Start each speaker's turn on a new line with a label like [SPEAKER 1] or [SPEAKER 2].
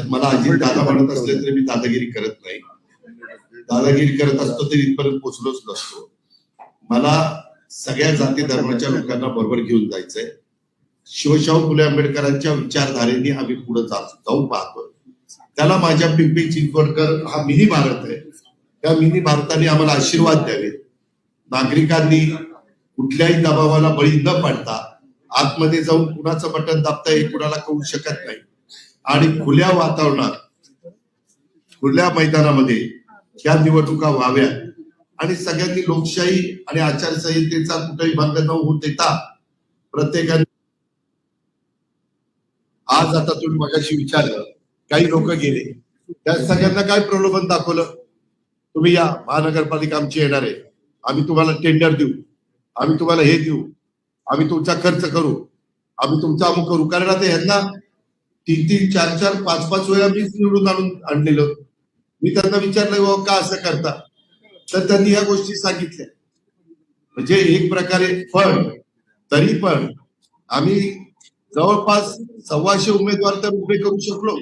[SPEAKER 1] मला अजित दादा म्हणत असले तरी मी दादागिरी करत नाही. दादागिरी करत असतो तरी इथपर्यंत पोहोचलोच नसतो. मला सगळ्या जाती धर्माच्या लोकांना बरोबर घेऊन जायचंय. शिवशाहू फुले आंबेडकरांच्या विचारधारेने आम्ही पुढे जाऊन पाहतोय. त्याला माझ्या पिंपरी चिंचवडकर हा मिनी भारत आहे. त्या मिनी भारताने आम्हाला आशीर्वाद द्यावेत. नागरिकांनी कुठल्याही दबावाला बळी न पडता आतमध्ये जाऊन कुणाचं बटन दाबता हे कुणाला कळू शकत नाही आणि खुल्या वातावरणात खुल्या मैदानामध्ये ह्या निवडणुका व्हाव्या आणि सगळ्यांनी लोकशाही आणि आचारसंहितेचा कुठेही भंग न होऊ देता प्रत्येकाने आज आता तुम्ही मगाशी विचारलं काही लोक गेले त्या सगळ्यांना काय प्रलोभन दाखवलं. तुम्ही या महानगरपालिका आमची येणार आहे, आम्ही तुम्हाला टेंडर देऊ, आम्ही तुम्हाला हे देऊ, आम्ही तुमचा खर्च करू, आम्ही तुमचा अमुक करू. कारण आता ह्यांना 3-3, 4-4, 5-5 वेळा मीच निवडून आणलेलं. मी त्यांना विचारलं बाबा का असं करता, तर त्यांनी ह्या गोष्टी सांगितल्या. म्हणजे एक प्रकारे पण तरी पण आम्ही जवळपास 125 उमेदवार तर उभे करू शकलो.